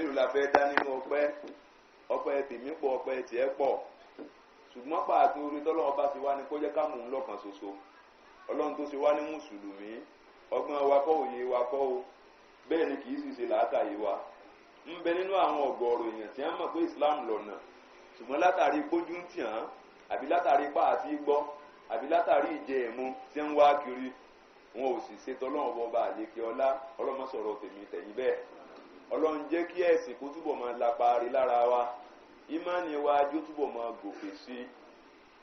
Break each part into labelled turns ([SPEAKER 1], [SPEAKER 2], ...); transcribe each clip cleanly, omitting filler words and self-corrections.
[SPEAKER 1] mélòó la fẹ́ dá nínú ọpẹ́ tèmi pọ̀ ọpẹ́ tiẹ̀ pọ̀ ṣùgbọ́n pàtó orí tọ́lọ́wọ́ bá ti wá ní kó jẹ́ ká mú un lọ́kàn ṣoṣo ọlọ́run tó ṣe wá ní mùsùlùmí ọgbọ́n wa kọ́ òye wa kọ́ o bẹ́ẹ̀ ni kì í sì ṣe làákàyè wa ń bẹ nínú àwọn ọ̀gọ̀ọ̀rọ̀ èèyàn tí wọ́n mọ̀ pé Islam lọ́nà ṣùgbọ́n látàrí pójú ń tì hàn àbí látàrí pààtì gbọ́ àbí látàrí ìjẹ ẹ̀mú tí ń wá kiri wọn ò sì ṣe tọ́lọ́run bọba àlékè ọlá ọlọ́mọsọ̀rọ̀ tèmi tẹ̀yìn bẹ́ẹ̀ ọlọ́run jẹ́ kí ẹ̀sìn kó túbọ̀ máa lapa rí lára wa ìmánì wa jó túbọ̀ máa gòkè sí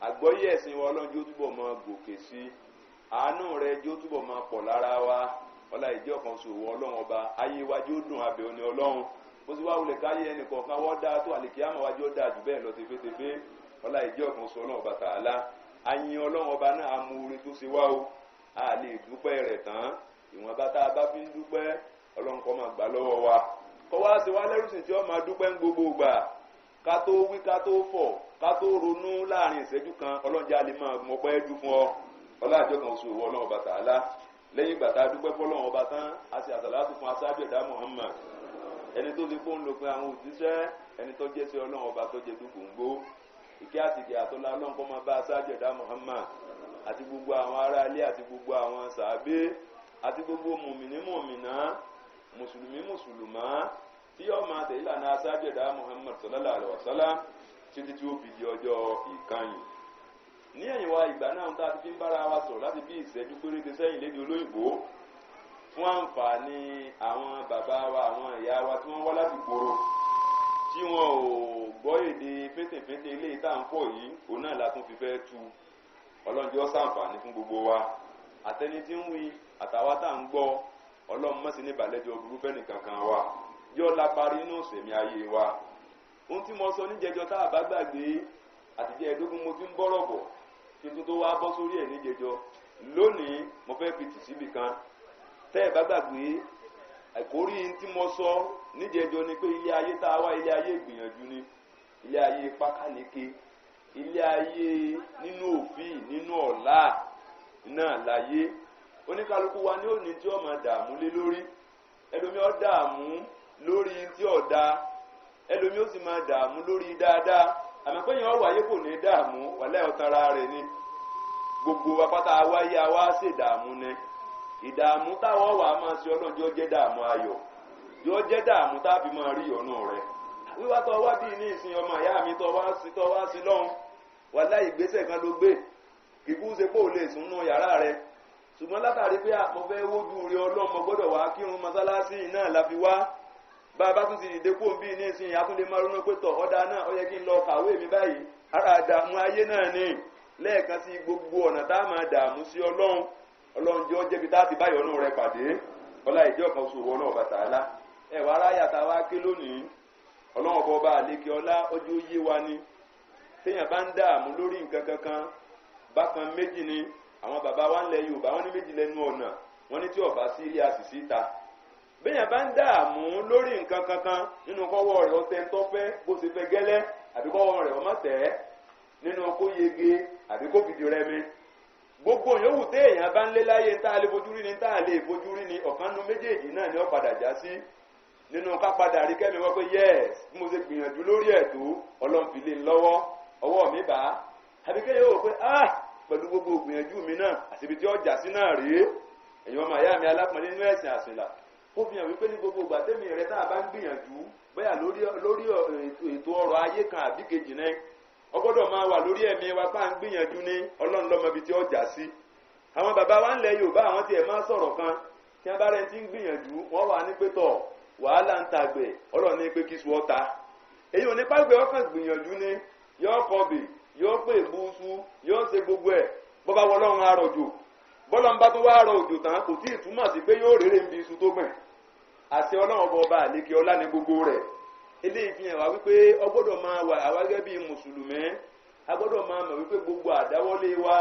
[SPEAKER 1] àgbọ́yé ẹ̀sìn wa ọlọ́run jó túbọ̀ máa gòkè sí àánú rẹ jó túbọ̀ máa pọ̀ lára wa ọlá ìdí ọ̀kan ṣòwò ọlọ́run ọba ayé wa jó dùn abẹ́ òní ọlọ́run bó ti wá wulẹ̀ káyé ẹnìkọ̀ọ̀kan wọ́n dáa tó àlèkè àmọ́ wa jó dáa jù bẹ́ẹ̀ lọ tefetefe ọlá ìdí ọ̀kan ṣòwò ọlọ́run ọba tààlà ayin ọlọ́run ọba náà amúre tó ṣe wá o a lè dúpẹ́ rẹ̀ tán ìwọ̀nba tá a bá fi ń dúpẹ́ ọlọ́run kó máa gbà lọ́wọ́ wa kọ́ wá sí wa lẹ́rùsìn tí ó máa dúpẹ́ ń gbogbo gbà ká tó wí ká tó fọ̀ ká tó ronú láàrin ìṣẹ́jú kan ọlọ́njẹ́ alẹ́ máa mọ̀pẹ́ dú fún ọ ọlọ́àjọ kan oṣù ọlọ́run ọba tààlà lẹ́yìn ìgbà tá a dúpẹ́ fọlọ́run ọba tán a sì àsàlátù fún aṣáájú ẹ̀dá Muhammad ẹni tó ti fóun lòpin àwọn òjíṣẹ́ ẹni tó jẹ́ sí ọlọ́run ọba tó jẹ dúkùngbó ìkẹ́ àtìkẹ́ àtọ́lá ọlọ́run kó máa bá aṣáájú ẹ̀dá Muhammad àti gbogbo àwọn ará ilé àti gbogbo àwọn sàábé àti gbogbo mùmìnì mùmìnà mùsùlùmí mùsùlùmá tí yóò máa tẹ̀lé ìlànà aṣáájú ẹ̀dá Muhammad sallallahu alaihi wasallam títí tí ó fi di ọjọ́ ìkànnì. ní ẹ̀yìn wa ìgbà náà tá a ti fi ń bára wa sọ̀rọ̀ láti bí ìṣẹ́jú péréte sẹ́yìn lédè olóyìnbó fún àǹfààní àwọn bàbá wa àwọn ìyá wa tí wọ́n wá láti gbòòrò tí wọn ò gbọ́ èdè fẹ́tẹ̀fẹ́tẹ̀ ilé ìta ń pọ̀ yìí òun náà la tún fi fẹ́ tu ọlọ́njọ́ ṣàǹfààní fún gbogbo wa àtẹni tí ń wí àtàwa tá à ń gbọ́ ọlọ́run mọ́sí ní ìbàlẹ́jọ́ burú fẹ́ nìkankan wa yóò la parí inú ìsẹ̀mí ayé wa ohun tí mo sọ níjẹjọ tá a bá gbàgbé àtijọ́ ẹ̀ẹ́dógún mo ti ń bọ́rọ̀ bọ̀ kí n tó wá bọ́ sórí ẹ̀ níjẹjọ lónìí mo fẹ́ fi tì síbì kan tẹ́ ẹ̀ bá gbàgbé àkórí tí mo sọ níjẹjọ ni pé ilé ayé tá a wá ilé ayé ìgbìyànjú ni ilé ayé pákáleke ilé ayé nínú òfin nínú ọ̀la náà láyé oníkálukú wa ní òní tí ó máa dààmú lé lórí ẹlòmí ó dààmú lórí tí ó da ẹlòmí ó sì máa dààmú lórí dáadáa àmọ́ pé yẹn ó wáyé kò ní dààmú wàlẹ́ ọ̀tara rẹ̀ ni gbogbo apáta wáyé wa ṣe dààmú ni ìdààmú táwọn wà máa ṣe ọlọ́jọ́ jẹ́ dààmú ayọ̀ yóò jẹ́ dààmú tábí máa rí ọ̀nà rẹ̀ wíwá tó wá bí ní ìsìn ọmọ ìyá mi tó wá sí lọ́hùn wàlẹ́ ìgbésẹ̀ kan ló gbé kíkú ṣe pé ò lè sùn nù yàrá rẹ̀ ṣùgbọ́n látàrí pé mo fẹ́ wójú rí ọlọ́mọ gbọ́dọ̀ wá kírun mọ́sálásí náà la fi wá bá a bá tún ti dìde kó bí ní ìsìn àtúndé máa ronú pé tọ̀ ọ̀dà náà ó yẹ kí n lọ kàwé mi báyìí ara àdààmú ayé náà ni lẹ́ẹ̀kan sí gbogbo ọ̀nà tá a máa dààmú sí ọlọ́run jẹ́ ọjẹ́ bí tá a ti báyọ̀ ọ̀nà rẹ̀ pàdé ọlá ìdí ọ̀kan oṣù wọn náà bàtà á lá ẹ̀wà aráyà tá a wá ké lónìí ọlọ́run ọba ọba àlékè ọlá ọjọ́ yé wa ni téèyàn bá ń dààmú lórí nǹkan kankan bákan méjì ni àwọn bàbá wa ń lẹ Yorùbá wọn ní méjì lẹ́nu ọ̀nà wọn ní tí ọba sí ilé àṣìṣí ta béèyàn bá ń dààmú lórí nǹkan kankan nínú kọ́wọ́ rẹ̀ ọtẹ ń tọ́fẹ́ bó ṣe fẹ́ gẹ́lẹ́ àbí kọ́wọ́ rẹ̀ ọmọ tẹ̀ nínú kó yege àbí kó fìdí rẹmi gbogbo yòówù téèyàn bá ń lé láyé tá a lè fojú rí ni tá a lè fojú rí ni ọ̀kan nu méjèèjì náà ni ó padà já sí nínú ká padà rí kẹ́mi wọ́n pé yẹ́s bí mo ṣe gbìyànjú lórí ẹ̀ tó Ọlọ́run fi lé lọ́wọ́ ọwọ́ mi bá àbíkẹ́ yóò pé pẹ̀lú gbogbo ìgbìyànjú mi náà àti ibi tí ọjà sí náà rèé ẹ̀yin ọmọ ìyá mi alápọ̀nlé nínú ẹ̀sìn àsìnlá ó fi hàn wípé ní gbogbo ìgbà tẹ́mi rẹ tá a bá ń gbìyànjú bóyá lórí ètò ọrọ̀ ayé kan àbí kejì náà ọgbọ́dọ̀ máa wà lórí ẹ̀mí wa pa ń gbìyànjú ní Ọlọ́run lọ́mọ ibi tí ọjà sí àwọn bàbá wa ń lẹ Yorùbá àwọn tiẹ̀ máa sọ̀rọ̀ kan tí wọ́n bá rẹ ti ń gbìyànjú wọ́n wà ní pétọ̀ wàhálà ń tàgbẹ̀ Ọlọ́run ní pé kí sùn ọ́ta èyí ò ní pàgbẹ́ ọkàn gbìyànjú ní yọ kọbì yóò pè búùsù yóò ṣe gbogbo ẹ̀ bọ́bá wọlọ́run arọ̀jò bọ́lọ́run bá tún wá arọ òjò tán kò tí ì túmọ̀ sí pé yóò rèrè ń bi iṣu tó gbìn àti Ọlọ́run ọba àlékè ọlá ní gbogbo rẹ̀ eléyìí fi hàn wá wípé ọgbọ́dọ̀ máa wà àwa gẹ́gẹ́ bíi mùsùlùmí agbọ́dọ̀ máa mọ̀ wípé gbogbo àdáwọ́lé wa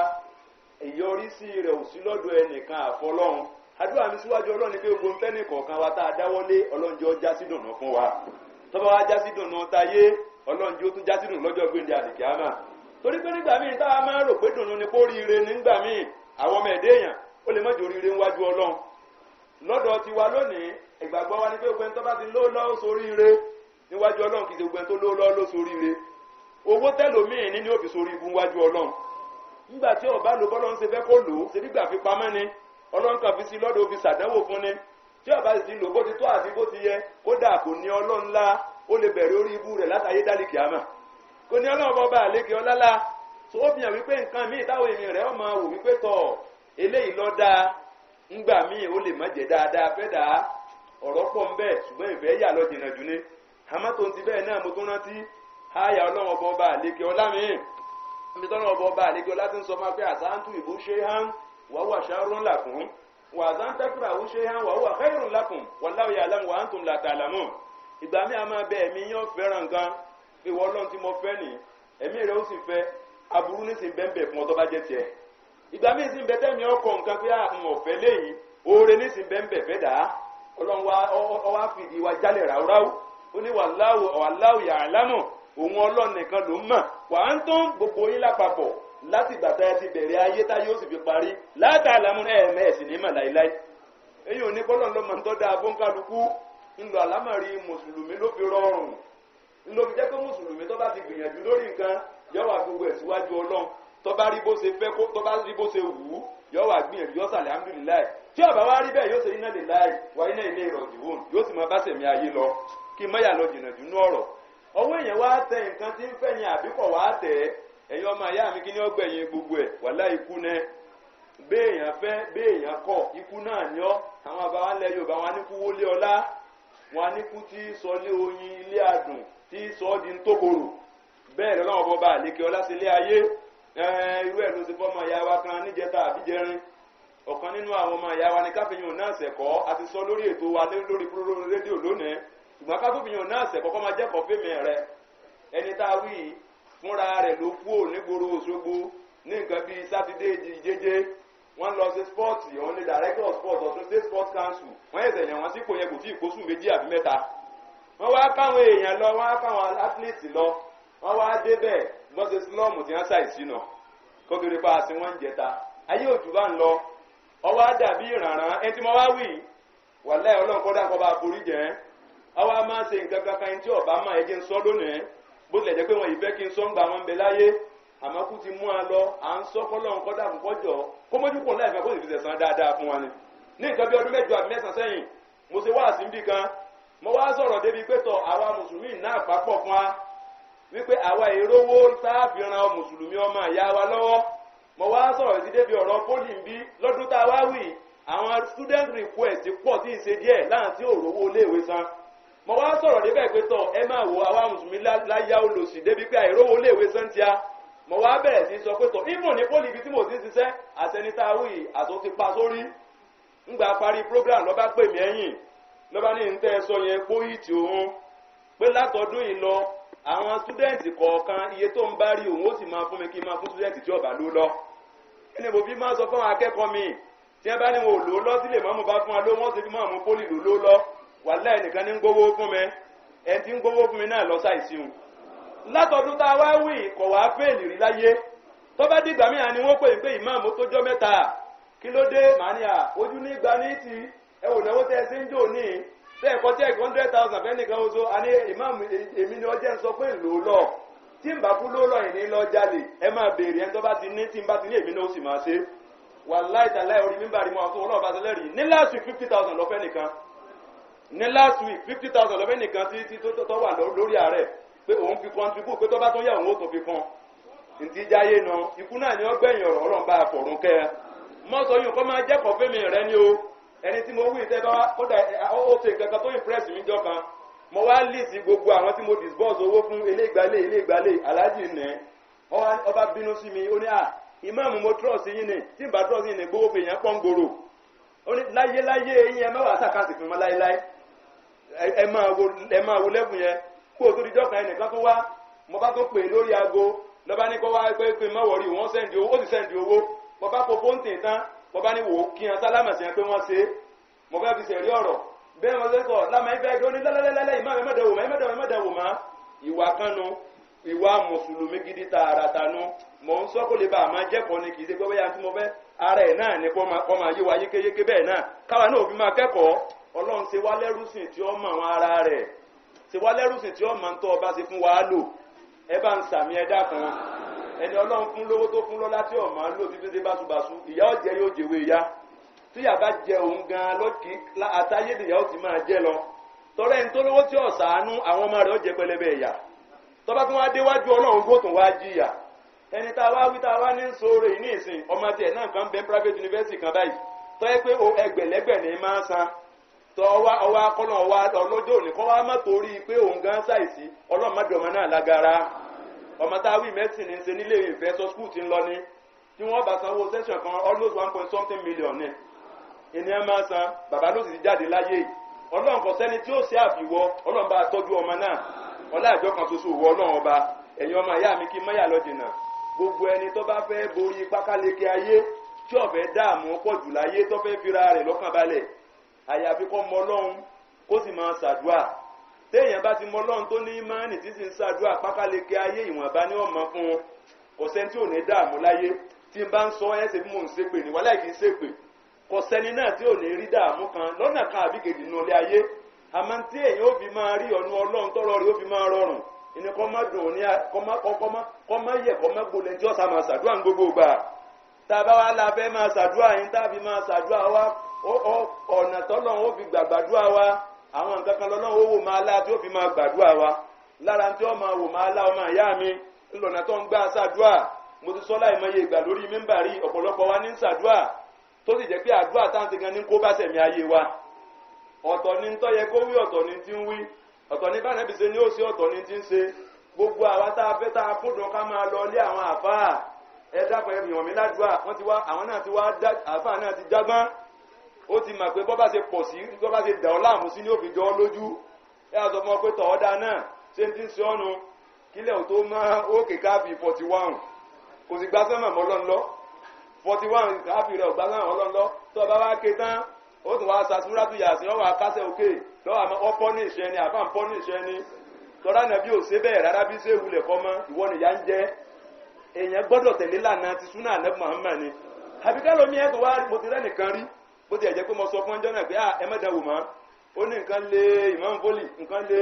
[SPEAKER 1] ìyọrísí rẹ̀ ò sí lọ́dọ̀ ẹnìkan àfọlọ́run àdúrà mi síwájú Ọlọ́run ni pé gbogbo ń tẹ́nì kọ̀ọ̀kan wa tá a dáwọ́lé Ọlọ́run jẹ́ ó já sí dùnú fún wa tọ́ba wa já sí dùnú táyé Ọlọ́run jẹ́ ó tún já sí dùnú lọ́jọ́ gbèǹde àlìkíyámà torí pé nígbà míì tá a máa rò pé dùnú ni kó ríire nígbà míì àwọn ọmọ ẹ̀dẹ́ èèyàn ó lè mọ́jọ ríire níwájú Ọlọ́run lọ́dọ̀ tiwa lónìí ìgbàgbọ́ wa ni pé gbogbo ẹni tó bá ti lọ́wọ́ sóríire níwájú ọlọ́run kì í ṣe gbogbo ẹni tó lówó lọ́wọ́ ló soríire owó tẹ́lòmíì ní ó fi sórí ibu níwájú ọlọ́run nígbà tí ọba lò bọ́lọ́run ṣe fẹ́ kó lò ó ṣe nígbà fi pamọ́ ni ọlọ́run kan fi sí lọ́dọ̀ ó fi ṣàdánwò fún ni tí ọba sì ti lò bó ti tó àti bó ti yẹ kódà kò ní ọlọ́run lá ó lè bẹ̀rẹ̀ orí ibu rẹ̀ látàyé dálì kìámà kò ní ọlọ́run bọ́ba àlékè ọlálá tó ó fihàn wípé nǹkan míì táwọn èèyàn rẹ̀ ọmọ wò wípé tọ̀ eléyìí lọ́ dáa ńgbà míì ó lè má jẹ́ dáadáa fẹ́ dáa ọ̀rọ̀ pọ̀ ń bẹ ṣùgbọ́n ìfẹ́ yà lọ jìnnà jù ní àmọ́ tó ń ti bẹ́ẹ̀ náà mo tún rántí àyà ọlọ́run ọba àlékè ọlá mi ibi tọ́lọ́run ọba àlékè ọlá ti ń sọ máa pé àsáǹtù ìbú ṣe hàn wàhùwà ṣàrún làkùn wà àsáǹtẹ́kùrà ó ṣe hàn wàhùwà khairun lakum wallahu ya'lamu wa antum la ta'lamun ìgbà mi àmọ́ bẹ ẹ̀mí yán fẹ́ràn nǹkan ìwọ ọlọ́run tí mo fẹ́ nì ẹ̀mí rẹ̀ ó sì fẹ́ aburú ní sì bẹ́ẹ̀ fún ọ tó bá jẹ́ tiẹ̀ ìgbà mi sì ń bẹ tẹ́mi ọkọ̀ nǹkan pé àwọn ọ̀fẹ́ léyìn oore ní sì bẹ́ẹ̀ fẹ́ dà á ọlọ́run wa fìdí wa jálẹ̀ ráúráú ó ní wallahu ya'lamu òun ọlọ́run nìkan ló mọ̀ wà á ń tán gbogbo yín lápapọ̀ láti ìgbà tá ẹ ti bẹ̀rẹ̀ ayé tá yóò sì fi parí látàlámú ẹ̀ẹ̀mẹ́ẹ̀sì ní mà láíláí èyí ò ní kọ́lọ́n lọ́mọ tó dáa fún kálukú ńlọ àlámọ̀rí mùsùlùmí ló fi rọrùn ńlọ fi jẹ́ pé mùsùlùmí tó bá ti gbìyànjú lórí nǹkan yóò wá gbogbo ẹ̀ síwájú ọlọ́run tó bá rí bó ṣe fẹ́ kó tó bá rí bó ṣe wù ú yóò wá gbìyànjú yóò sàlẹ̀ alhamdulilayi tí ó bá wá rí bẹ́ẹ̀ yóò ṣe iná lè láì wá iná ilé ìrọ̀jùwòn yóò sì máa bá sẹ̀mí ayé lọ kí mọ́yà lọ jìnnà jù ní ọ̀rọ̀ ọwọ́ èèyàn wá tẹ nǹkan tí ń fẹ́ yẹn àbíkọ̀ wá tẹ̀ ẹ̀yin ọmọ ìyá mi kí ni ó gbẹ̀yìn gbogbo ẹ̀ wàlá ikú náà béèyàn fẹ́ béèyàn kọ̀ ikú náà ni ọ́ àwọn àbá wa lẹ Yorùbá wọn á ní kú wọlé ọlá wọn á ní kú tí sọ lé oyin ilé adùn tí sọ ọ́ di ń tókorò bẹ́ẹ̀ lọ́wọ́ bọba àlékè ọlá sí ilé ayé irú ẹ̀ ló ti fọ́ ọmọ ìyá wa kan níjẹta àbíjẹrin ọ̀kan nínú àwọn ọmọ ìyá wa ní káfíyàn náà sẹ̀kọ́ àti sọ lórí ètò wa lórí rédíò lónìí ṣùgbọ́n káfíyàn náà sẹ̀kọ́ kọ́ máa jẹ́kọ̀ọ́ fèmí rẹ ẹni tá a wí fúnra rẹ̀ ló kú ò nígboro Òṣogbo ní nǹkan bíi sátidé jẹjẹ wọ́n lọ sí spọ́ọ̀tì òun ní director of sport Ọ̀ṣun State Sports Council wọ́n ẹ̀sẹ̀ yàn wọ́n sípò yẹn kò tí ì kóṣù méjì àbí mẹ́ta wọ́n wá káwọn èèyàn lọ wọ́n á káwọn athletes lọ wọ́n wá débẹ̀ wọ́n ṣe slọ́ọ̀mù tí wọ́n ṣàìsí nà kó torí pa àti wọ́n ń jẹta ayé òjò bá ń lọ ọwọ́ á dàbí ìrànràn ẹni tí mo wá wì wàláhì Ọlọ́run kọ́dà kọ́ bá borí jẹ́ ọwọ́ á máa ṣe nǹkan kankan ẹni tí ọ̀bá máa ẹjẹ́ ń sọ lónìí bó tilẹ̀ jẹ́ pé wọ́n ìfẹ́ kí n sọ ń gba wọn bẹ láyé àmọ́ kú ti mú a lọ à ń sọ kọ́lọ́run kọ́dà kún kọ́jọ́ kó mójú kò láìfẹ́ kó sì fi tẹ̀sán dáadáa fún wa ni ní nǹkan bí ọdún 8 àbí 9 sẹ́yìn mo ṣe wáàsí níbì kan mo wá sọ̀rọ̀ débi pé tọ̀ àwa mùsùlùmí náà pápọ̀ fún wa wípé àwa ìrówó sáàfihàn mùsùlùmí ọmọ ìyá wa lọ́wọ́ mo wá sọ̀rọ̀ sí débi ọ̀rọ̀ pólì ń bí lọ́dún tá a wá wì àwọn student request pọ̀ tí ì ṣe díẹ̀ láwọn tí ò rówó iléèwé san mo wá sọ̀rọ̀ débẹ̀ pé tọ̀ ẹ máa wo àwa mùsùlùmí láyá olòṣì débi pé àìrówó iléèwé san tíá mo wá bẹ̀rẹ̀ sí sọ pé tọ̀ ìmọ̀ ní pólì ibi tí mo ti ń ṣiṣẹ́ àtẹnitá wì àtò ti pa sórí ńgbà parí program lọ́ba pè mí ẹ̀yìn lọ́ba ní ń tẹ́ ẹ sọ yẹn póyìtì òun pé látọdún yìí lọ àwọn stúdẹ̀ǹtì kọ̀ọ̀kan iye tó ń bá rí òun ó sì máa fún mi kí n máa fún stúdẹ̀ǹtì tí ọ̀bà ló lọ. ẹni mo fi máa sọ fún àwọn akẹ́kọ̀ọ́ mi tí wọ́n bá ní wọn ò lò ó lọ sílé mọ́mú bá fún wa ló wọ́n sì fi máa mú pólì lò ó lọ wàláhì ẹnìkan ní ń gbówó fún mi ẹni tí ń gbówó fún mi náà lọ ṣàìsíhun. látọdún tá a wá wì kọ̀ wá fèèlì rí láyé tó bá dìgbà míì ni wọ́n pè pé ìmáàmù tó jọ́ mẹ́ta kí ló dé màníà ojú ní gba ní ti ẹ wò náwó tẹ́ ẹ sí ń jò ní ẹ̀kọ́ tí ẹ̀kọ́ 100,000 fẹ́nìkan oṣù àní ìmáàmù èmi ni ọjẹ́ ń sọ pé lò ó lọ tí ń bá kú ló lọ ìní lọ jalè ẹ máa béèrè ẹni tó bá ti ní tí ń bá ti ní èmi náà ó sì máa ṣe wàláhì tàláhì orí mímbà rí mọ́ ọ̀tún ọlọ́ọ̀bá sẹlẹ̀ rí ní last week 50,000 lọ́fẹ́ nìkan ní last week 50,000 lọ́fẹ́ nìkan tí tó wà lórí ààrẹ pé òun fi contribute pé tó bá tó yẹ òun ó tó fi kan ntí jáyé náà ikú náà ni ó gbẹ̀yìn ọ̀rọ̀ ọlọ́run bá àfọ̀rún kẹ́ ẹ mọ́ sọ yìí kọ́ máa jẹ́kọ̀ọ́ fẹ́mi rẹ ni o ẹni tí mo wí ìtẹ́ bá kódà ó ṣe nǹkan kan tó impress mi jọ kan mo wá líìsì gbogbo àwọn tí mo disburse owó fún ilé-ìgbálẹ̀ aláàjì nẹ̀ ọba bínú sí mi ó ní ìmáàmù mo trust yín ni tí n bá trust yín ni gbowó fi èèyàn pọ́n gbòòrò ó ní láyé yín ẹ mẹ́wàá sàkáàtì fún mi láéláé ẹ máa wo lẹ́bùn yẹn kó o tó di jọ́kan ẹnìkan tó wá mo bá tó pè lórí aago lọ́ba ní kó wá pé mọ́wọ́rì wọ́n sẹ́ndì owó ó sì sẹ́ndì owó mo bá kó fóńtì tán mo bá ní wò ó kí wọn sálámà sí ẹ pé wọ́n ṣe é mo fẹ́ fi ṣẹ̀rí ọ̀rọ̀ bẹ́ẹ̀ mo sẹ́kọ̀ọ́ lámà ẹgbẹ́ ẹgbẹ́ oní lẹ́lẹ́lẹ́lẹ́ ìmáàmù ẹ̀mẹ́dẹ̀wò má ìwà kanu ìwà mùsùlùmí gidi tààràtà nu mò ń sọ kó lè bá àmọ́ jẹ́kọ̀ọ́ ni kì í ṣe pé bóyá tí mo fẹ́ ara ẹ̀ náà ni kó máa yé wa yékéyéké bẹ́ẹ̀ náà káwa náà òfin máa kẹ́kọ̀ọ́ ọlọ́run ṣe wá lẹ́rú sìn tí ó mọ̀ àwọn ara rẹ̀ ṣe wá lẹ́rùsìn tí ọmọ ń tọ́ ọba ṣe fún wa lò ẹ bá ń sàmì ẹ̀dá kan ẹni ọlọ́run fún lówó tó fún lọ́lá tí ọmọ lò títí dé báṣubàṣu ìyá ọ̀jẹ̀ yóò jẹ̀wé ya tíyà bá jẹ òun gan lọ́kì àtayédèyà ó ti máa jẹ lọ tọrẹ ń tó lówó tí ọ̀sánú àwọn ọmọ rẹ̀ ó jẹ pẹlẹbẹ ẹ̀yà tọ́ba tún wá déwájú ọlọ́run kó tún wá jìyà ẹni tá a wá wí tá a wá ní sóore yìí ní ìsìn ọmọ tiẹ̀ náà kan bẹ private university kan báyìí tọ́ ẹ pé ẹgbẹ̀lẹ́gbẹ̀ ní máa san tọ́ ọwọ́ akọ́nà wa ọlọ́jọ́ òní kọ́ wá má torí pé òun gan ṣàìsí ọlọ́mọdéọmọ náà lágara ọmọ tá a wí mẹ́sìn ní ṣe nílé ìfẹ́ sọ skul ti ń lọ ní tí wọ́n bá sanwó session kan almost 1.something million ní ìní ẹ máa san bàbá ló sì ti jáde láyé ọlọ́run kò sẹ́ni tí ó ṣe àfiwọ́ ọlọ́run bá tọ́jú ọmọ náà ọláàjọ kan ṣoṣo wọ ọlọ́run ọba ẹ̀yin ọmọ ìyá mi kí mọ́yà lọ dènà gbogbo ẹni tó bá fẹ́ borí pákáleke ayé tí ó fẹ́ dààmú pọ̀ jù láyé tó fẹ́ fira rẹ̀ lọ́kàn balẹ̀ àyàfi kó mọ ọlọ́run kó sì máa ṣàdúà téèyàn bá ti mọ ọlọ́run tó ní ìmánì tí sì ń ṣàdúà pákáleke ayé ìwọ̀nba ní ọmọ fún un kò sẹ́ni tí ò ní dààmú láyé tí n bá ń sọ ẹ́ ṣe bí mò ń ṣépè ní wàhálà kì í ṣépè kò sẹ́ni náà tí ò ní rí dààmú kan lọ́nà kan àbí kejì nínú ilé ayé àmọ́ tí èèyàn ó fi máa rí ọ̀nù ọlọ́run tọ́rọ rí ó fi máa rọrùn ìní kọ́ má dùn ní kọ́ má yẹ kọ́ má gbolẹ̀ tí ọ̀sà máa ṣàdúrà ní gbogbo gbà tá a bá wá la fẹ́ máa ṣàdúrà yín tá a fi máa ṣàdúrà wa ọ̀nà tọ́lọ́run ó fi gbàgbàdúrà wa àwọn nǹkan kan lọ́lọ́run ó wò máa lá tí ó fi máa gbàdúrà wa lára tí ó máa wò máa lá ọmọ ìyá mi ńlọ̀nà tó ń gbà ṣàdúrà mo ti sọ láì mọye ìgbà lórí mímbàrí ọ̀pọ̀lọpọ̀ wa ní ṣàdúrà tó sì jẹ́ pé àdúrà táǹtì gan ní kó bá sẹ̀mí ayé wa ọ̀tọ̀ ni ń tọ́ yẹ kó wí ọ̀tọ̀ ni ti ń wí ọ̀tọ̀ ni bánẹ́bí ṣe ní ó sí ọ̀tọ̀ ni ti ń ṣe gbogbo àwa tá a fẹ́ tá a kúndùn ká máa lọ lé àwọn àfáà ẹ dápẹ́ ìwọ̀n mi ládùúgbà wọ́n ti wá àwọn náà ti wá àfáà náà ti jágbọ́n ó ti mọ̀ pé bọ́ bá ṣe pọ̀ sí bọ́ bá ṣe dà ọ́ láàmú sí ní òfin jọ ọ́ lójú ẹ àtọ̀ fún ọ pé tọ̀ ọ́ dáa náà ṣé ń ti ń ṣe ọ́nu kílẹ̀ ò tó máa ókè káàbì 41 kò sì gbá sẹ́mọ̀ mọ́ lọ́nlọ́ 41 káàbì rẹ̀ ò gbá sẹ́mọ̀ mọ́ lọ́nlọ́ tó o bá wá ké tán ó tún wá sàtúrátù yàsí ọwọ́ akásẹ̀ òkè lọ́wọ́ ọpọ́ ní ìṣẹ́ ni àbá ń pọ́ ní ìṣẹ́ ni tọ́lá nàbí ò ṣe bẹ́ẹ̀ rárá bí ṣé ìwúlẹ̀ kọ́ mọ́ ìwọ nìyá ń jẹ́ èèyàn gbọ́dọ̀ tẹ̀lé lànà ti súnà ànábì Muhammad ni àbíká lomi ẹ̀ tó wá mo ti rẹ́ nìkan rí bó ti ẹ̀ jẹ́ pé mo sọ fún ọjọ́ náà pé ẹ má dánwò mọ́ ó ní nǹkan lé Imam Foli nǹkan lé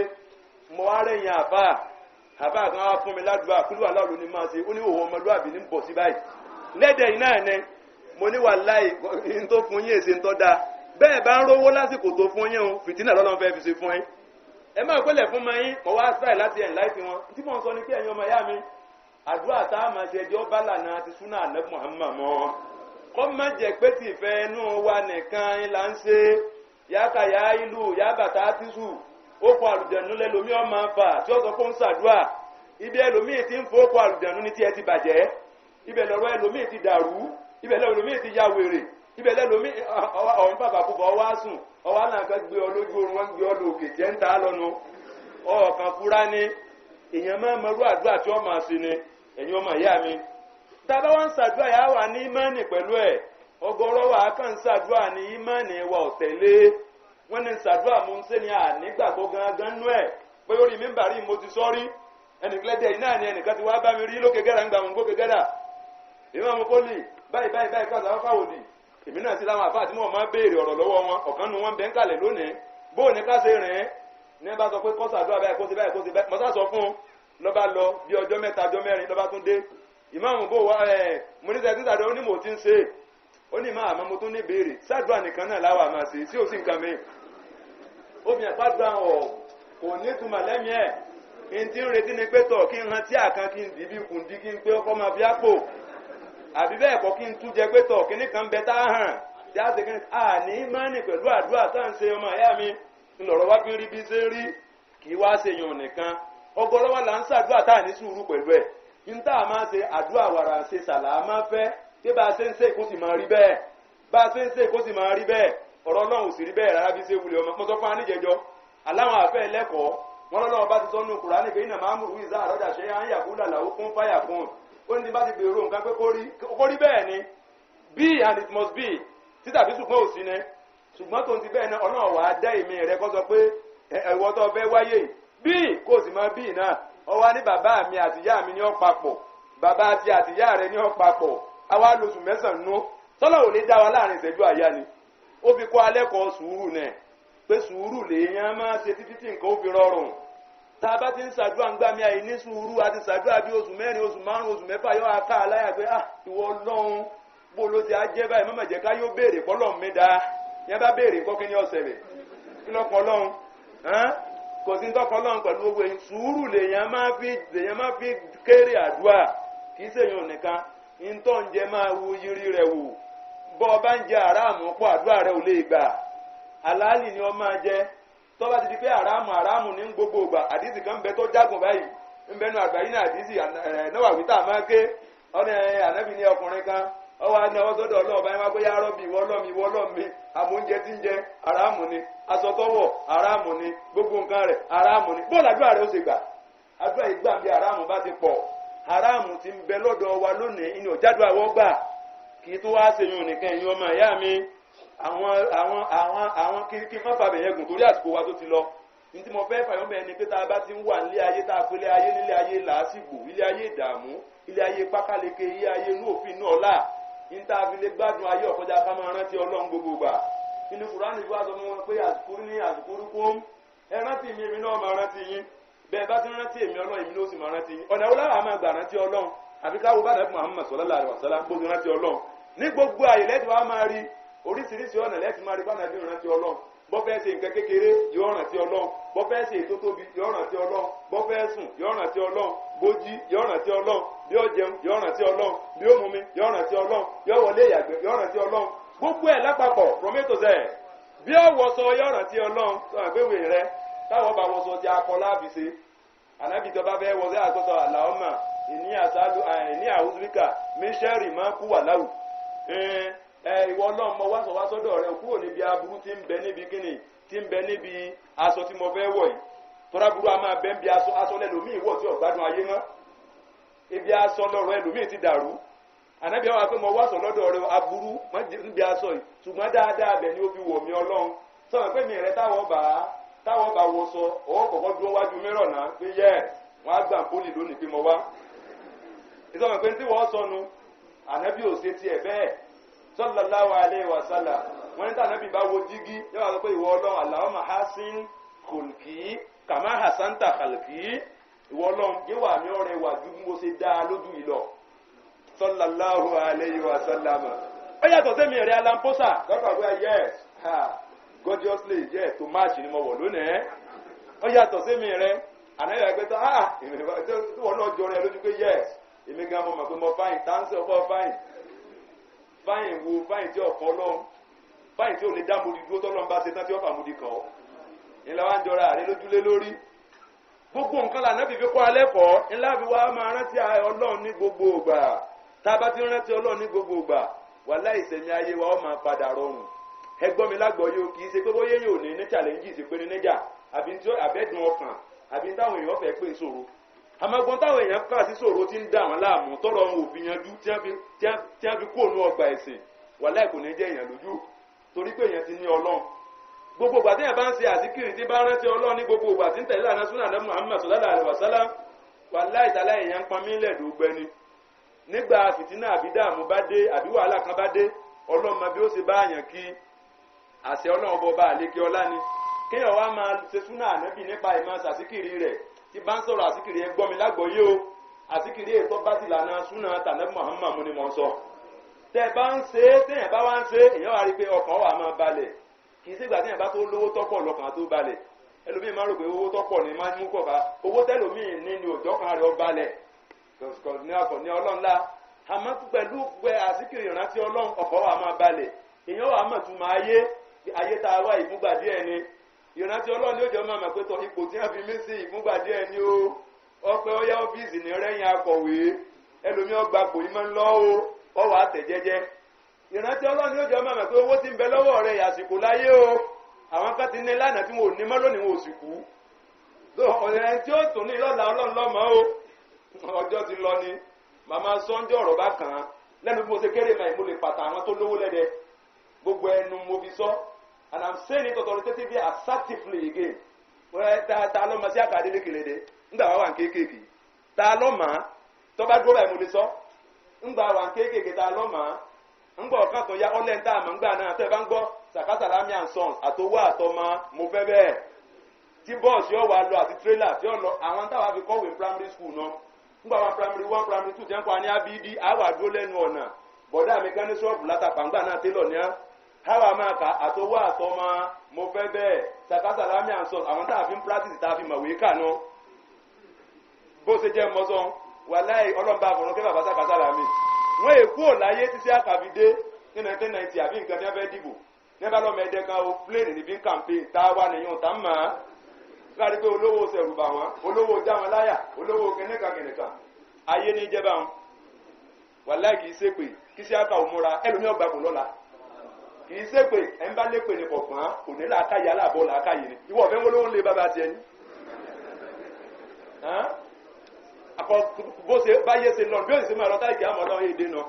[SPEAKER 1] mo wá rẹ̀yìn àbá kan wá fún mi ládùúgbà kúlù aláàlú ni máa ṣe ó ní òwò ọmọlúwàbí ní bọ̀ sí báyìí lẹ́dẹ̀ iná ẹ̀ ni mo ní wàláhì ní tó fún yín èsì ń tọ́ da bẹ́ẹ̀ bá ń rówó lásìkò tó fún yín o fìtínà lọ́lọ́run fẹ́ fi ṣe fún yín ẹ máa pẹ́lẹ̀ fún mọ́ yín mọ̀ wá sáì láti ẹ̀ láì fi wọn tí mò ń sọ ní kí ẹ̀yin ọmọ ìyá mi àdúrà tá a máa ṣe ẹjọ́ bá lànà àti súnà ànábì Muhammad mọ́ kọ́ má jẹ́ pé tí ìfẹ́ inú wa nìkan là ń ṣe yákàyà ìlú yábàtà tìṣù ó kọ àlùjẹ̀nu lẹ́lòmí ọmọ fà tí ó sọ fún ṣàdúrà ibi ẹlòmíì ti ń fowó kọ àlùjẹ̀nu ní tí ẹ ti bàjẹ́ ibẹ̀ lọ́rọ̀ ẹlòmíì ti dàrú ibẹ̀ lẹ́lòmíì ti ya wèrè ibẹ̀ lẹ́lòmíì ọ̀hún bàbà púpọ̀ ọwá sùn ọwá náà kan gbé ọ lójú oorun wọn gbé ọ lókè jẹ́ ń ta lọ́nu ọ̀ọ̀kan fúra ní èèyàn máa mọrú àdúrà tí wọ́n máa ṣe ni ẹ̀yin ọmọ ìyá mi tàbá wọn ń ṣàdúrà yà wà ní ìmánì pẹ̀lú ẹ̀ ọgọ́rọ̀ wà á kàn ń ṣàdúrà ní ìmánì wa ọ̀tẹ̀lé wọn ní ṣàdúrà mú ń ṣe ní ànígbàgbọ́ gangan nú ẹ̀ pé orí mi ń bàrí mo ti sọ́rí ẹnìkẹ́lẹ́dẹ̀ iná ni ẹnìkan ti wá bá mi rí lókè gẹ́rà ń gbà wọn gbókè gẹ́rà èmi àwọn pọ́lì báyìí káàsà fáwọn òdì èmi náà sí láwọn àfáà tí wọ́n máa béèrè ọ̀rọ̀ lọ́wọ́ wọn ọ̀kan nu wọn bẹ́ ń kalẹ̀ lónìí bóò ní ká ṣe rìn ní ẹ bá sọ pé kọ́sàdúrà báyìí kó ṣe báyìí mọ́sá sọ fún un lọ́ba lọ bí ọjọ́ mẹ́ta ọjọ́ mẹ́rin lọ́ba tún dé ìmáàmù bò wá mo ní sẹ́yìn sísàdọ̀ ó ní mo ti ń ṣe ó ní máa àmọ́ mo tún ní béèrè sàdúrà nìkan náà láwà máa ṣe sí òsì nǹkan mi obìnrin àpàdúrà ọ̀ kò ní túmọ̀ lẹ́mìí ẹ̀ n ti ń retí ni pé tọ̀ kí n han tí àkàn kí n dìbí kùndí kí n pé ọkọ̀ máa fi àpò àbí bẹ́ẹ̀ kọ́ kí n tú jẹ pé tọ̀ kíní kan bẹ tá a hàn tí a ṣe kí ni àní mánì pẹ̀lú àdúrà tá à ń ṣe ọmọ ìyá mi ńlọrọ̀ wá fi rí bí ṣe rí kì í wá ṣe yàn nìkan ọgọ́rọ́ wa là ń ṣàdúrà tá à ní sùúrù pẹ̀lú ẹ̀ ní tá a máa ṣe àdúrà wàrà ṣe sàlámà fẹ́ tí bá a ṣe ń ṣe kó sì máa rí bẹ́ẹ̀ bá a ṣe ń ṣe kó sì máa rí bẹ́ẹ̀ ọ̀rọ̀ Ọlọ́run ò sì rí bẹ́ẹ̀ rárá bí ṣe wulẹ̀ ọmọ mọ́tọ́ fún aníjẹjọ́ aláwọn àfẹ́ ẹlẹ́kọ̀ọ́ wọn lọ́wọ́ bá ti sọ nù Kùránì pé iná máa ń múrù ìzá àrọ́jà ṣe á ń yàkú làlàó fún fáyà fún ó ní bá ti gbèrò nǹkan pé kó rí bẹ́ẹ̀ ni be and it must be títàbí ṣùgbọ́n ò sí ni ṣùgbọ́n tó ń ti bẹ́ẹ̀ náà Ọlọ́run wàá dá èmi rẹ kó sọ pé ẹ̀wọ́ tó fẹ́ wáyé bí kò sì máa bí náà ọwọ́ ní bàbá mi àti ìyá mi ní ó papọ̀ bàbá àti ìyá rẹ̀ ní ó papọ̀ àwa lóṣù mẹ́sàn-án nú sọ́lọ́ ò lè dá wa láàrin ìṣẹ́jú àyá ni ó fi kọ́ alẹ́ kọ́ sùúrù náà pé sùúrù lèèyàn máa ṣe títí tí nǹkan ó fi rọrùn tá a bá ti ń ṣàdúrà ń gbà mí àyè ní sùúrù àti ṣàdúrà bí oṣù 4 oṣù 5 oṣù 6 yóò aká aláyà pé ìwọ Ọlọ́run bó ló ti á jẹ́ báyìí mọ́mọ́ jẹ́ ká yóò béèrè pọ́lọ́run mi dáa yẹn bá béèrè kọ́kí ní ọ̀sẹ̀ rẹ̀ kí lọ́kọ̀ Ọlọ́run kò sí tọ́kọ̀ Ọlọ́run pẹ̀lú gbogbo èyí sùúrù lèèyàn máa fi kéré àdúrà kì í ṣèyàn nìkan ìtọ́ ń jẹ máa wo yiri rẹ̀ wò bọ́ ọ bá ń jẹ àràmù pọ̀ àdúrà rẹ̀ ò lè gbà àlàálì ni ọ máa jẹ tó bá ti di pé àràmù ní gbogbo ìgbà àdìsí kan ń bẹ tó jágùn báyìí ń bẹnu àgbáyé náà àdìsí náwà wíta máa ké ọ̀nà ànábì ní ọkùnrin kan ọwọ́ adé ọwọ́ sọ́dọ̀ ọlọ́ọ̀bá yẹn wá pé yá rọ́bì ìwọ ọlọ́mi àmóúnjẹ tí ń jẹ àràmù ni aṣọ tọ́wọ̀ àràmù ni gbogbo nǹkan rẹ̀ àràmù ni bóòlù àdúrà rẹ̀ ó ṣe gbà àdúrà yìí gbà bí àràmù bá ti pọ̀ àràmù ti ń bẹ lọ́dọ̀ wa lónìí ìní òjádùn àwọ̀ gbà kì í tó wá ṣèyún nìkan ẹ̀yin ọmọ ìyá mi àwọn kí má fàbẹ̀ yẹn gùn torí àsìkò wa tó ti lọ ní tí mo fẹ́ fàyọ́ bẹ́ẹ̀ ni pé tá a bá ti ń wà nílé ayé tá a pélé ayé nílé ayé làásìgbò ilé ayé ìdààmú ilé ayé pákáleke ilé ayé inú òfin náà là ní tá a fi lè gbádùn ayé ọ̀kọ́jà ká máa rántí Ọlọ́run gbogbo gbà nínú Kùránì ìlú àtọ́ mọ́ pé àsìkò ní àsìkò rúkú ẹ rántí mi èmi náà máa rántí yín bẹ́ẹ̀ bá ti rántí èmi Ọlọ́run èmi náà sì máa rántí yín ọ̀nà ìwọlá àmọ́ àgbà rántí Ọlọ́run àfi káwọ bá dàbí Muhammad sallallahu alaihi wasallam gbogbo rántí Ọlọ́run ní gbogbo àyè lẹ́tì wá máa rí oríṣiríṣi ọ̀nà lẹ́tì máa rí bánàbí rántí Ọlọ́run bọ́ fẹ́ ṣe nǹkan kékeré yóò rántí Ọlọ́run bọ́ fẹ́ ṣe ètò tóbi yóò rántí Ọlọ́run bọ́ fẹ́ sùn yóò rántí Ọlọ́run bójí yóò rántí Ọlọ́run bí ó jẹun yóò rántí Ọlọ́run bí ó mumi yóò rántí Ọlọ́run yóò wọlé ìyàgbẹ́ yóò rántí Ọlọ́run gbogbo ẹ̀ lápapọ̀ prometo zẹ̀ bí ó wọṣọ yóò rántí Ọlọ́run tó àgbéwè rẹ táwọn bá wọṣọ ti akọ láàbì ṣe ànábì tó bá fẹ́ wọṣọ àgbọ̀sọ àlàọ́mà ìní àwùjúbíkà míṣẹ́rì máa kú wà láwù ìwọ Ọlọ́run mọ wá sọ́dọ̀ rẹ kúrò níbi aburú tí ń bẹ níbi kíni tí ń bẹ níbi aṣọ tí mo fẹ́ wọ̀ yìí tọ́ra burú a máa bẹ ń bi aṣọ lẹ́lòmíì wọ̀ tí ọ̀gbádùn ayé mọ́ ibi aṣọ lọ́rọ̀ ẹlòmíì ti dàrú ànábì àwọn akpé mo wá sọ lọ́dọ̀ rẹ aburú níbi aṣọ yìí ṣùgbọ́n dáadáa bẹ̀ ni ó fi wọ̀ mí Ọlọ́run sọ̀rọ̀ pé mi rẹ táwọn bá wọ sọ ọwọ́ kọ̀ọ̀kan dúró wájú mìíràn náà pé yẹ wọ́n á gbà pólì lónìí pé mo wá ìsọ̀rọ̀ pé tí wọ́n sọnù ànábì ò ṣe tiẹ̀ bẹ́ẹ̀ sallallahu alaihi wasallam wọ́n ní tànábì bá wo jígí yóò wá sọ pé ìwọ Ọlọ́run Allahumma hasin khulqi kama hasanta khalqi ìwọ Ọlọ́run yíwà mi ọ̀rẹ́ wà ju mo ṣe dáa lójú yìí lọ sallallahu alaihi wasallam ó yàtọ̀ sẹ́mi rẹ̀ alamposa dọ́kọ̀ pé yes gorgeously yes to match ni mo wọ̀ lónìí ó yàtọ̀ sẹ́mi rẹ̀ ànáyà ẹgbẹ́ tó wọ́n náà jọ rẹ̀ lójú pé yes èmi gan mọ̀ pé mo fáyìn táǹsì ọkọ̀ fáyìn wo fáyìn tí ọ̀pọ̀ Ọlọ́run fáyìn tí ò lè dá modi dúró tọ́lọ́run bá ṣe tán tí ó fà modi kàn ọ́ ńlá wa ń jọra rẹ lójúlé lórí gbogbo nǹkan lànà fífi kọ́ alẹ́ kọ́ ńlá fi wá máa rántí Ọlọ́run ní gbogbo ìgbà tá a bá ti rántí Ọlọ́run ní gbogbo ìgbà wàláhì ìṣẹ̀mí ayé wa ó máa padà rọrùn ẹgbọ́n mi lágbọ̀ọ́yé o kì í ṣe pé bóyá yóò ní challenges pé ní níjà àbí tí àbẹ́dùn ọkàn àbí táwọn èèyàn fẹ́ pé ìṣòro àmọ́gbọ́n táwọn èèyàn kà sí ṣòro tí ń dà wọ́n láàmú tọrọ wọn ò fi yanjú tí wọ́n fi kóònù ọgbà ẹ̀sìn wàláhì kò ní jẹ́ èèyàn lójú torí pé èèyàn ti ní Ọlọ́run gbogbo ìgbà tí èèyàn bá ń ṣe àzíkìrì tí bá rántí Ọlọ́run ní gbogbo ìgbà tí ń tẹ̀lé àná súnà lẹ́mú Muhammad sallallahu alaihi wasallam wàláhì tàlá èèyàn ń pọn mílẹ̀ dògbẹ́ni nígbà fìtínà àbí dààmú bá dé àbí wàhálà kan bá dé Ọlọ́run mọ bí ó ṣe bá àyàn kí àṣẹ Ọlọ́run bọba àlékè ọlá ni kéèyàn wá máa ṣe súnà ànábì nípa ìmọ̀ àsìkìrì rẹ̀ tí bá ń sọ̀rọ̀ àsìkìrì ẹ gbọ́ mi lágbọ̀ọ́yé o àsìkìrì ètò bá ti lànà súnà tànàbí Muhammad ni mo sọ tẹ́ bá ń ṣe téèyàn bá wá ń ṣe èèyàn wá rí pé ọkàn wà máa balẹ̀ kì í sígbà téèyàn bá tó lówó tọ́pọ̀ lọ́kàn tó balẹ̀ ẹlòmíì máa rò pé owó tọ́pọ̀ ni máa ń mú pọ̀ bá owó tẹ́lòmíì ní ni òjọ́ kan rẹ̀ ọ balẹ̀ ní ọkọ̀ ní ọlọ́ńlá àmọ́ pẹ̀lú pé àsìkìrì ìrántí Ọlọ́run ọkọ̀ wà máa balẹ̀ èèyàn wà mọ̀ tún máa ayé tá a wá ìfúngbà díẹ̀ ni ìrántí Ọlọ́run ní òjò máa mọ̀ pé tọ ipò tí wọ́n fi mí sí ìfúngbà díẹ̀ ni ó ọpẹ́ ọyá ọ́fíìsì ní rẹ́yìn akọ̀wé ẹlòmíì ọgbà kò ní máa ń lọ́ o ọwọ́ àtẹ̀jẹ́jẹ́ ìrántí Ọlọ́run ní òjò máa mọ̀ pé owó tí ń bẹ lọ́wọ́ rẹ̀ àsìkò láyé o àwọn kan ti ní lánàá tí wọn ò ní mọ́ lónìí wọn ò sì kú ọ̀rẹ́ tí ó tún ní lọ́la Ọlọ́run lọ́mọ o ọjọ́ ti lọ ni màmá sọ́njọ́ ọ̀rọ̀ bá kàn án lẹ́nu bí mo ṣe kéré máa mo lè pàtà àwọn tó lówó lẹ́dẹ gbogbo ẹnu mo fi sọ and I'm saying it authoritatively assertively again wọ́n ta ló ma sí àkàdé lékelede ńgbà wà ń kéékèèké ta ló mà á tó bá dúró báyìí mo lè sọ ńgbà wà ń kéékèèké ta ló mà á ńgbà ọ̀kan tó ya ọlẹ́ńtà àmọ́ ńgbà náà tẹ́ ẹ bá ń gbọ́ sàkásàlámì and sons àtọwọ́ àtọmọ mo fẹ́ bẹ́ẹ̀ tí bọ́ọ̀sì yóò wá lọ àti tírélà tí yóò lọ àwọn táwa fi kọ́wé primary school náà nígbà wọn primary 1 primary 2 tí wọ́n kọ́ ní abidi àwa dúró lẹ́nu ọ̀nà bọ̀dá mi kán ní ṣọ́ọ̀bù látàpàǹgbà náà télọ̀ ní àwa máa kà àtọwọ́ àtọmọ mo fẹ́ bẹ́ẹ̀ sàkásàlámì àǹsọ̀ àwọn táwa fi ń practice tá a fi mọ̀wé kà náà bó ṣe jẹ́ mọ́sán wàláì ọlọ́mọba àfọ̀rún kẹ́ bàbá sàkásàlámì wọ́n èkó láyé títí àkàfidé ní 1990 àbí nǹkan tí wọ́n fẹ́ dìbò nígbà lọ́mọ ẹ̀dẹ́ kan ó pléènì níbi campaign tá a wà nìyàn tá a mọ̀ á láti pé olówó sẹ̀rùbà wọn olówó já wọn láyà olówó kẹ́nìkan ayé ní jẹ́ báwọn wàláì kì í ṣépè kí sí àkà òmúra ẹlòmí ọgbà kò lọ́la kì í ṣépè ẹ̀ ń bá lépè ní kọ̀ọ̀kan kò ní làákàyè aláàbọ̀ làákàyè ni ìwọ ọ̀fẹ́ olówó ń lé bàbá tiẹ̀ ni bó ṣe báyé ṣe lọ bí ó sì máa lọ táìkì àmọ́ lọ́wọ́ èdè náà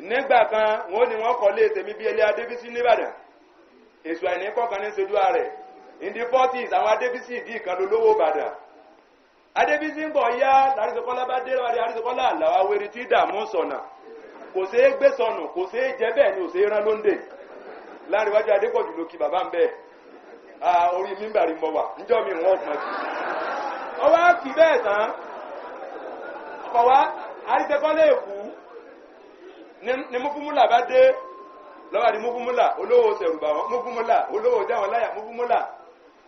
[SPEAKER 1] nígbà kan wọ́n ní wọ́n kọ́ lé tèmi bí ẹlẹ́ adébísí nìbàdàn èso àìní kọ̀ọ̀kan ní sojú ààrẹ in the 40s àwọn adébísí ìdí ìkan lólówó bàdàn adébísí ń bọ̀ yá lárísọkọ́lá bá dé lọ́wọ́ lárísọkọ́lá àlàwà wẹ̀rẹ̀ tí dààmú sọ̀nà kò ṣeé gbé sọnù kò ṣeé jẹ́ bẹ́ẹ̀ ni ò ṣeé rán lóńdè láríwájú adépọ̀jù lókì bàbá ń bẹ́ẹ̀ orí mímbàrí mọ̀ wà níjọ́ mi wọ́n pọ̀ sí ọwọ́ kì bẹ́ẹ̀ tán ọkọ̀ wá àrísọkọ́lá èkú ni múfúmúlà bá dé lọ́wọ́ àdí múfúmúlà olówó sẹ̀rùbà wọn múfúmúlà olówó jáwọn láyà múfúmúlà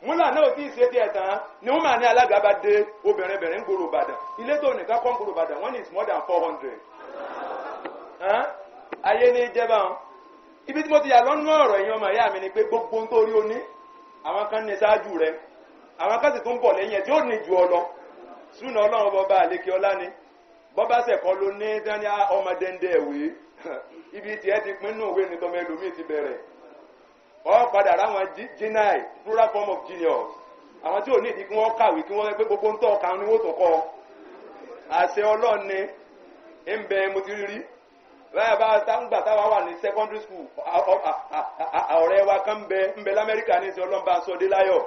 [SPEAKER 1] múlà náà tí ì ṣe tiẹ̀ tán ni wọ́n máa ní alága bá dé obìnrin bẹ̀rẹ̀ ń gbòòrò Ìbàdàn ilé tó nìkan kọ́ ń gbòòrò Ìbàdàn wọ́n ní it's more than 400 ayé ní jẹba wọn ibi tí mo ti yà lọ́nú ọ̀rọ̀ ẹ̀yin ọmọ ìyá mi ni pé gbogbo ń torí oní àwọn kan ní ṣáájú rẹ àwọn kan sì tún bọ̀ lẹ́yìn ẹ̀ tí ó ní ju ọ lọ súnà ọlọ́run bọba àlékè ọlá ni bọ́bá sẹ̀kọ́ ló ní dání ọmọdé ń dẹ̀ ẹ̀wé ibi tí ẹ ti pín nù òwe nìkan mẹ́lòmíì ti bẹ̀rẹ̀ ọ padà ráwọn genii plural form of genius àwọn tí ò ní ìdí kí wọ́n kàwé kí wọ́n pé gbogbo ń tọ́ ọ̀kan ni wọ́n tó kọ́ àṣẹ ọlọ́run ni ń bẹ mo ti rí láyà bá táǹgbà táwa wà ní secondary school ọ̀rẹ́ wa kan ń bẹ lamẹ́ríkà ní ìṣẹ́ ọlọ́run bá sọ dé láyọ̀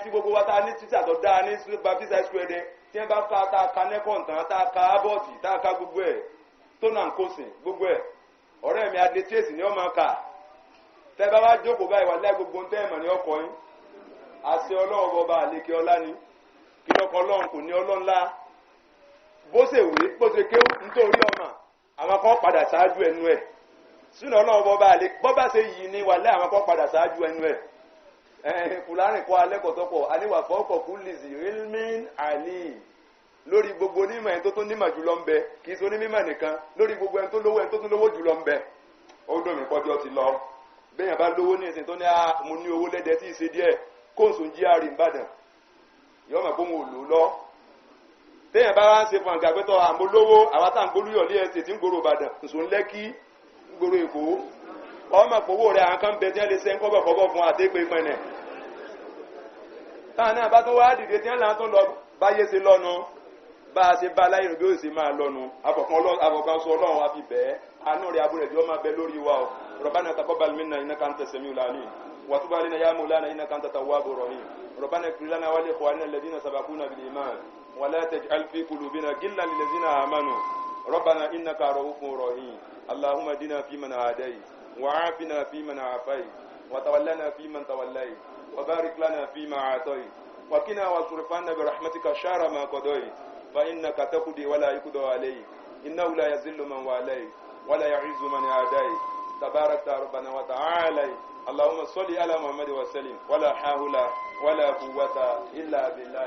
[SPEAKER 1] tí gbogbo wa ta ní títà tó dáa ní baptist high school ẹ̀dẹ́ tí wọ́n bá ká tá a ka nẹ́kọ̀ọ̀tàn tá a ka abọ́ọ̀tì tá a ka gbogbo ẹ̀ tó nà ń kó sìn gbogbo ẹ̀ ọ̀rẹ́ mi adé tracy ni ọmọ ká tẹ́ bá wá jókòó báyìí wà láì gbogbo ń tẹ́ ẹ̀mọ̀ ní ọkọ̀ yín àṣẹ ọlọ́run bọba àlékè ọlá ni kí lọ́kọ̀ ọlọ́run kò ní ọlọ́ńlá bó ṣe wé bó ṣe kéwù nítorí ọmọ àwọn kan padà ṣáájú ẹnu ẹ̀ sínú ọlọ́run bọba àlékè bọ́bá ṣe yìí ni wà láì àwọn kan padà ṣáájú ẹnu ẹ̀ fúlàní kọ́ alẹ́kọ̀ọ́tọ́pọ̀ aníwàfọ́ ọkọ̀ kú lìzì rilmin ali lórí gbogbo onímọ̀ ẹni tó tún nímọ̀ jùlọ ń bẹ kì í ṣe onímọ̀ nìkan lórí gbogbo ẹni tó lówó ẹni tó tún lówó jùlọ ń bẹ ó dùn mí pọ́jọ́ ti lọ bẹ́yàn bá lówó ní ìsìn tó ní mo ní owó lẹ́dẹ̀ẹ́ tí ì ṣe díẹ̀ kóńsù ń jí àárín ìbàdàn yọ mọ̀ pé mo lò lọ téèyàn bá wá ń ṣe fún àgbà pẹ́tọ́ àmúlówó àwa tá à ń gbólúyọ̀ lé ẹsẹ̀ tí ń gbòòrò ìbàdàn nsò ń lẹ́kí ń gbòòrò èkó ọmọ pòwó rẹ̀ àwọn kan bẹ tí wọ́n lè ṣe ń kọ́bọ̀kọ́bọ̀ fún àtẹ́pẹ́ pẹ́nẹ̀ táwọn náà bá tún wá dìde tí wọ́n là ń tún lọ báyé ṣe lọ́nu bá a ṣe bá aláyè bí ó ṣe máa lọ́nu àfọ̀kan sọ ọlọ́run wa fi bẹ́ẹ̀ àánú rẹ̀ abúrẹ̀ jọ máa bẹ lórí wa o ربنا تقبل منا انك انت السميع العليم وتب علينا يا مولانا انك انت التواب الرحيم ربنا اغفر لنا ولاخواننا الذين سبقونا بالايمان ولا تجعل في قلوبنا غلا للذين امنوا ربنا انك رؤوف رحيم اللهم اهدنا فيمن هديت وعافنا فيمن عافيت وتولنا فيمن توليت وبارك لنا فيما اعطيت وقنا واصرف عنا برحمتك شر ما قضيت فانك تقضي ولا يقضى عليك انه لا يذل من واليت ولا يعز من عاديت تبارك ربنا وتعالى اللهم صل على محمد وسلم ولا حول ولا قوة إلا بالله